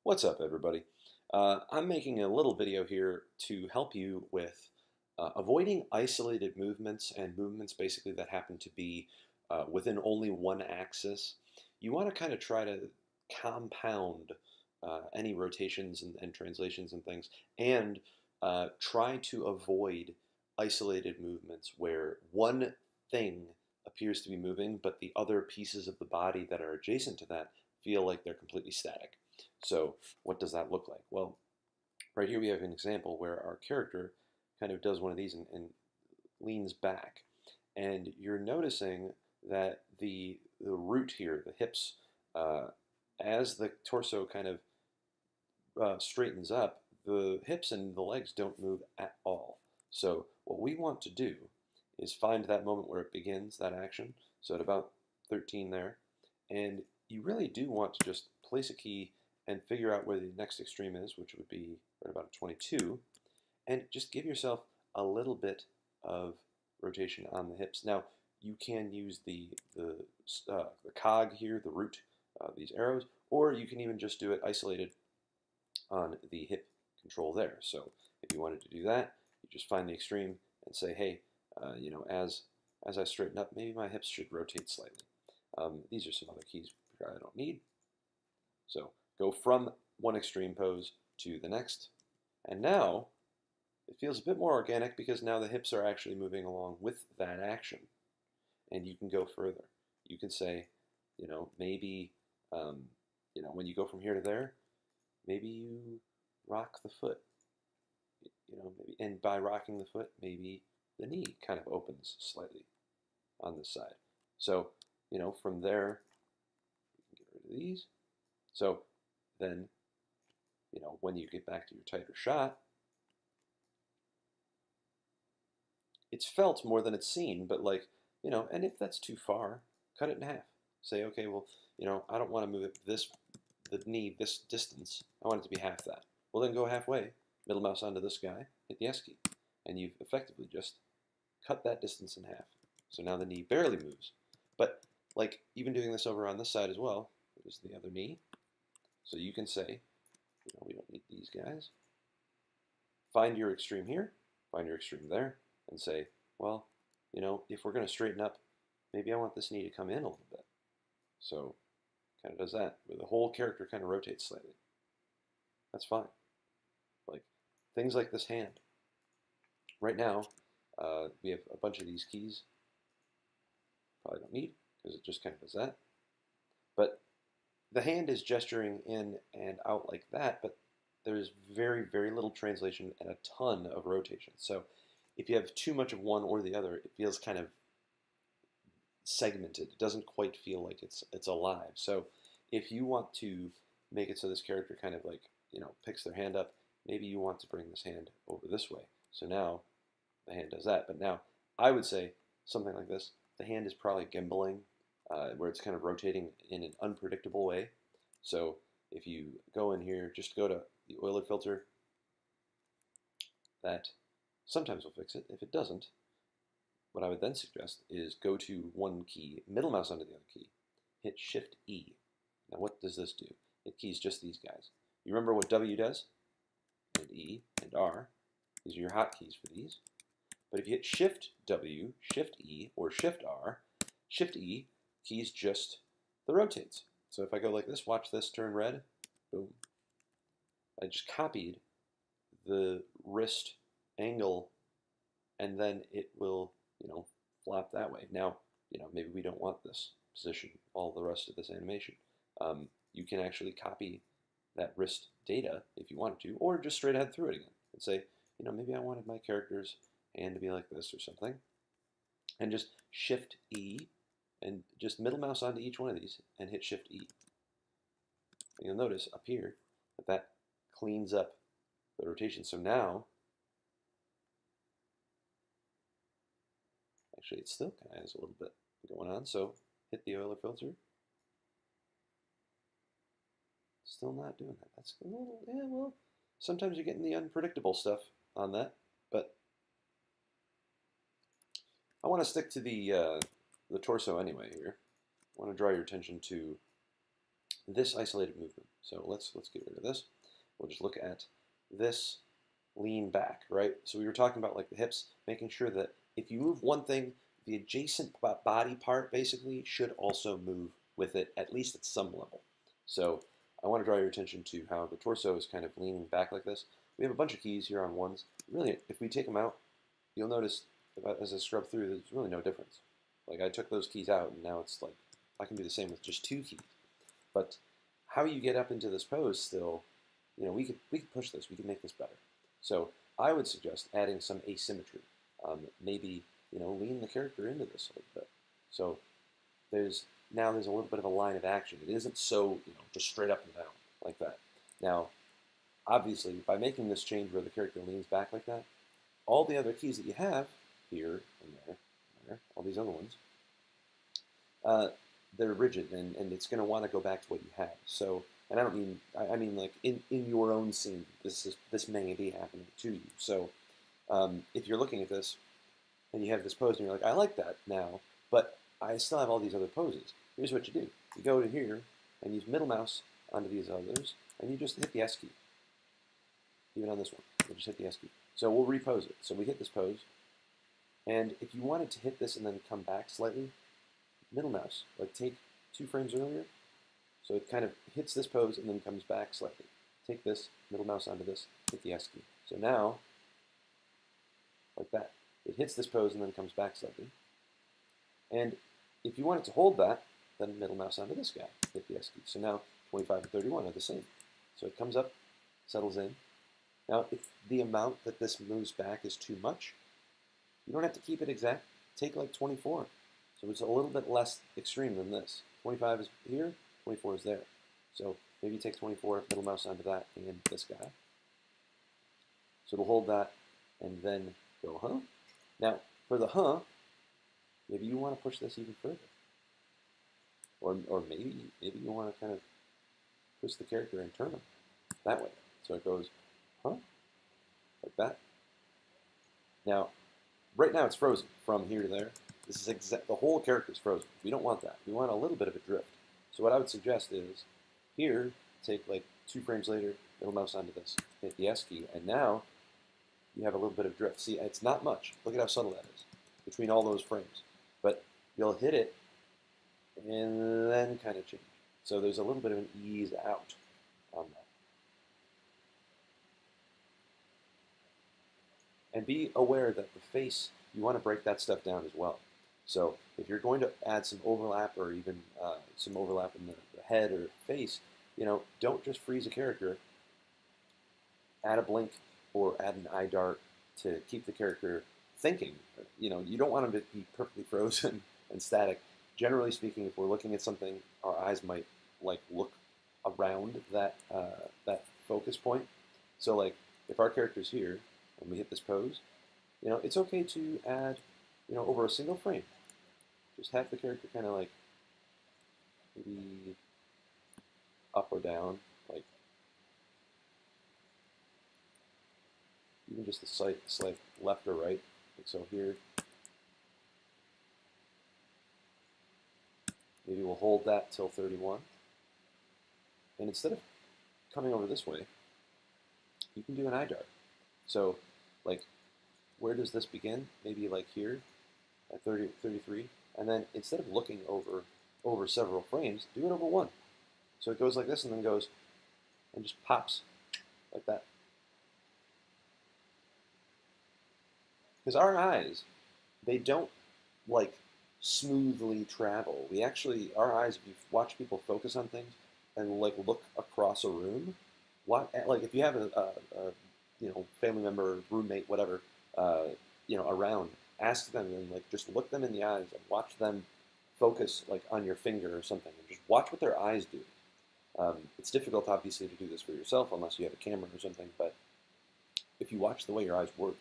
What's up, everybody? I'm making a little video here to help you with avoiding isolated movements and movements basically that happen to be within only one axis. You want to kind of try to compound any rotations and translations and things and try to avoid isolated movements where one thing appears to be moving, but the other pieces of the body that are adjacent to that feel like they're completely static. So what does that look like? Well, right here we have an example where our character kind of does one of these and leans back. And you're noticing that the root here, the hips, as the torso kind of straightens up, the hips and the legs don't move at all. So what we want to do is find that moment where it begins, that action. So at about 13 there. And you really do want to just place a key and figure out where the next extreme is, which would be right about a 22, and just give yourself a little bit of rotation on the hips. Now, you can use the cog here, the root, these arrows, or you can even just do it isolated on the hip control there. So if you wanted to do that, you just find the extreme and say, hey, as I straighten up, maybe my hips should rotate slightly. These are some other keys I don't need. So go from one extreme pose to the next. And now it feels a bit more organic because now the hips are actually moving along with that action. And you can go further. You can say, maybe, when you go from here to there, maybe you rock the foot. Maybe, and by rocking the foot, maybe the knee kind of opens slightly on this side. So, from there, you can get rid of these. So then, when you get back to your tighter shot, it's felt more than it's seen, but and if that's too far, cut it in half. Say, okay, well, I don't want to move the knee this distance. I want it to be half that. Well, then go halfway, middle mouse onto this guy, hit the S key, and you've effectively just cut that distance in half. So now the knee barely moves. But even doing this over on this side as well, there's the other knee. So you can say, we don't need these guys. Find your extreme here, find your extreme there, and say, well, if we're going to straighten up, maybe I want this knee to come in a little bit. So kind of does that, where the whole character kind of rotates slightly. That's fine. Things like this hand. Right now, we have a bunch of these keys. Probably don't need, because it just kind of does that. But the hand is gesturing in and out like that, but there's very, very little translation and a ton of rotation. So if you have too much of one or the other, it feels kind of segmented. It doesn't quite feel like it's alive. So if you want to make it so this character kind of picks their hand up, maybe you want to bring this hand over this way. So now the hand does that. But now I would say something like this. The hand is probably gimbaling, where it's kind of rotating in an unpredictable way. So if you go in here, just go to the oiler filter. That sometimes will fix it. If it doesn't, what I would then suggest is go to one key, middle mouse onto the other key, hit Shift E. Now what does this do? It keys just these guys. You remember what W does? And E and R. These are your hotkeys for these. But if you hit Shift W, Shift E, or Shift R, Shift E keys just the rotates. So if I go like this, watch this turn red, boom. I just copied the wrist angle, and then it will, flop that way. Now, maybe we don't want this position, all the rest of this animation. You can actually copy that wrist data if you wanted to, or just straight ahead through it again and say, maybe I wanted my character's hand to be like this or something, and just Shift E and just middle mouse onto each one of these and hit Shift E. And you'll notice up here that cleans up the rotation. So now, actually it still kind of has a little bit going on, so hit the oiler filter. Still not doing that. That's a little, yeah, well, sometimes you're getting the unpredictable stuff on that, but I want to stick to the torso anyway here. I want to draw your attention to this isolated movement. So let's get rid of this. We'll just look at this lean back, right? So we were talking about like the hips, making sure that if you move one thing, the adjacent body part basically should also move with it, at least at some level. So I want to draw your attention to how the torso is kind of leaning back like this. We have a bunch of keys here on ones. Really, if we take them out, you'll notice as I scrub through, there's really no difference. Like I took those keys out, and now it's like I can do the same with just 2 keys. But how you get up into this pose still, we could push this, we could make this better. So I would suggest adding some asymmetry. Maybe lean the character into this a little bit. So there's a little bit of a line of action. It isn't so just straight up and down like that. Now, obviously, by making this change where the character leans back like that, all the other keys that you have here and there, all these other ones, they're rigid, and it's going to want to go back to what you had. So, and I don't mean, I mean like in your own scene, this may be happening to you. So, if you're looking at this and you have this pose and you're like, I like that now, but I still have all these other poses. Here's what you do: you go to here and use middle mouse onto these others, and you just hit the S key. Even on this one, we'll just hit the S key. So we'll repose it. So we hit this pose, and if you wanted to hit this and then come back slightly, middle mouse, like take 2 frames earlier, so it kind of hits this pose and then comes back slightly. Take this, middle mouse onto this, hit the S key. So now, like that, it hits this pose and then comes back slightly. And if you want it to hold that, then middle mouse onto this guy, hit the S key. So now 25 and 31 are the same. So it comes up, settles in. Now, if the amount that this moves back is too much, you don't have to keep it exact. Take like 24. So it's a little bit less extreme than this. 25 is here, 24 is there. So maybe take 24, middle mouse onto that, and this guy. So it'll hold that, and then go, Now, for the maybe you want to push this even further. Or maybe you want to kind of twist the character and turn him that way. So it goes, like that. Now, right now it's frozen from here to there. This is the whole character is frozen. We don't want that. We want a little bit of a drift. So what I would suggest is here, take like 2 frames later, middle mouse onto this, hit the S key, and now you have a little bit of drift. See, it's not much. Look at how subtle that is between all those frames. But you'll hit it and then kind of change. So there's a little bit of an ease out on that. And be aware that the face, you want to break that stuff down as well. So if you're going to add some overlap or even some overlap in the head or face, don't just freeze a character. Add a blink or add an eye dart to keep the character thinking. You don't want them to be perfectly frozen and static. Generally speaking, if we're looking at something, our eyes might like look around that focus point. So like if our character's here and we hit this pose, it's okay to add, over a single frame, just have the character kind of like maybe up or down, like even just a slight left or right, like so here. Maybe we'll hold that till 31. And instead of coming over this way, you can do an eye dart. So, like, where does this begin? Maybe like here at 33. And then instead of looking over several frames, do it over one. So it goes like this and then goes and just pops like that. Because our eyes, they don't like smoothly travel. Our eyes, if you watch people focus on things and like look across a room, like if you have a family member, roommate, whatever, around, ask them and like just look them in the eyes and watch them focus like on your finger or something, and just watch what their eyes do. It's difficult, obviously, to do this for yourself unless you have a camera or something. But if you watch the way your eyes work,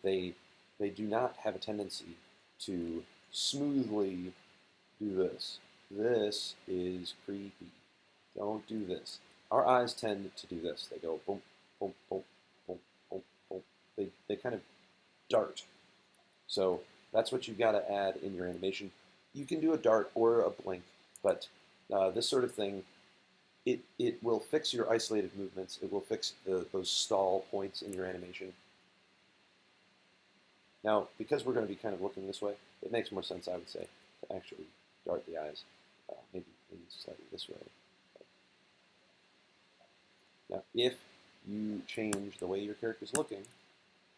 they do not have a tendency to smoothly do this. This is creepy. Don't do this. Our eyes tend to do this. They go boom, boom, boom, boom, boom, boom. They kind of dart. So that's what you've got to add in your animation. You can do a dart or a blink, but this sort of thing, it will fix your isolated movements. It will fix those stall points in your animation. Now, because we're going to be kind of looking this way, it makes more sense, I would say, to actually dart the eyes, maybe slightly this way. Now, if you change the way your character's looking,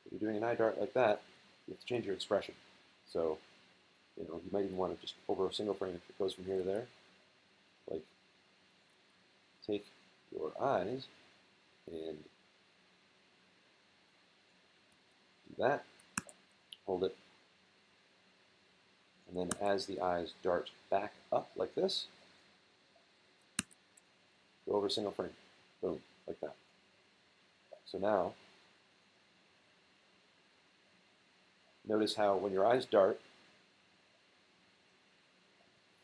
if you're doing an eye dart like that, you have to change your expression. So, you might even want to just, over a single frame, if it goes from here to there, like, take your eyes and do that, hold it, and then as the eyes dart back up like this, go over a single frame, boom, like that. So now, notice how when your eyes dart,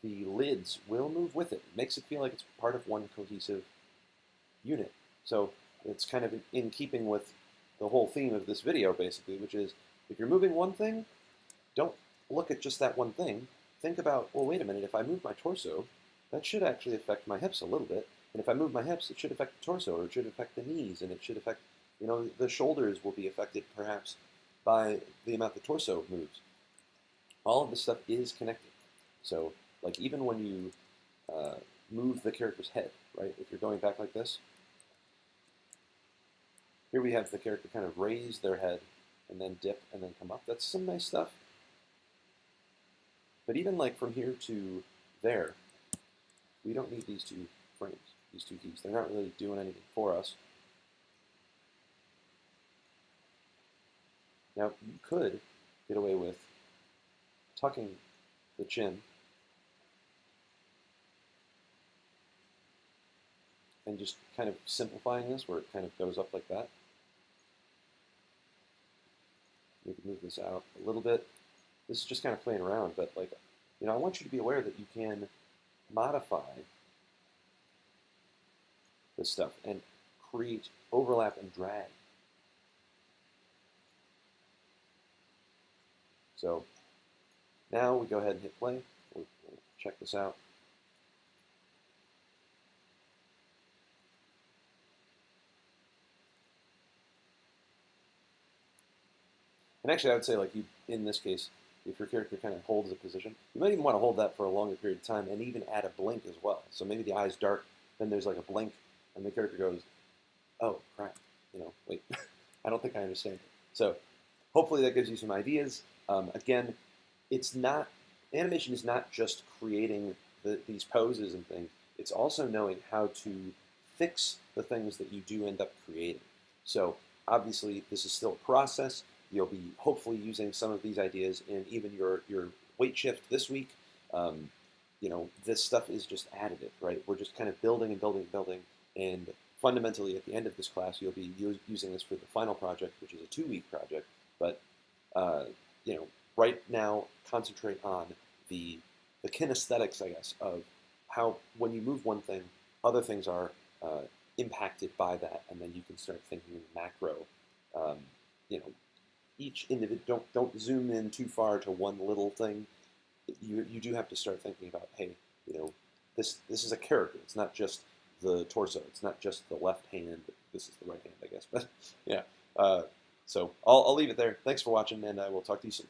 the lids will move with it. It makes it feel like it's part of one cohesive unit. So it's kind of in keeping with the whole theme of this video, basically, which is if you're moving one thing, don't look at just that one thing. Think about, well, wait a minute, if I move my torso, that should actually affect my hips a little bit. And if I move my hips, it should affect the torso, or it should affect the knees, and it should affect, the shoulders will be affected perhaps by the amount the torso moves. All of this stuff is connected. So, like even when you move the character's head, right? If you're going back like this, here we have the character kind of raise their head and then dip and then come up. That's some nice stuff. But even like from here to there, we don't need these two frames, these two keys. They're not really doing anything for us. Now, you could get away with tucking the chin and just kind of simplifying this where it kind of goes up like that. We can move this out a little bit. This is just kind of playing around, but like, I want you to be aware that you can modify this stuff and create overlap and drag. So now we go ahead and hit play. We'll check this out. And actually, I would say, like, in this case, if your character kind of holds a position, you might even want to hold that for a longer period of time and even add a blink as well. So maybe the eyes dart, then there's like a blink, and the character goes, oh, crap, wait, I don't think I understand it. So hopefully that gives you some ideas. Again, animation is not just creating these poses and things. It's also knowing how to fix the things that you do end up creating. So obviously, this is still a process. You'll be hopefully using some of these ideas in even your weight shift this week. This stuff is just additive, right? We're just kind of building and building and building. And fundamentally, at the end of this class, you'll be using this for the final project, which is a 2-week project. But right now, concentrate on the kinesthetics, I guess, of how when you move one thing, other things are impacted by that, and then you can start thinking in macro. Each individual, don't zoom in too far to one little thing. You do have to start thinking about, hey, this is a character. It's not just the torso. It's not just the left hand. This is the right hand, I guess. But yeah. So I'll leave it there. Thanks for watching, and I will talk to you soon.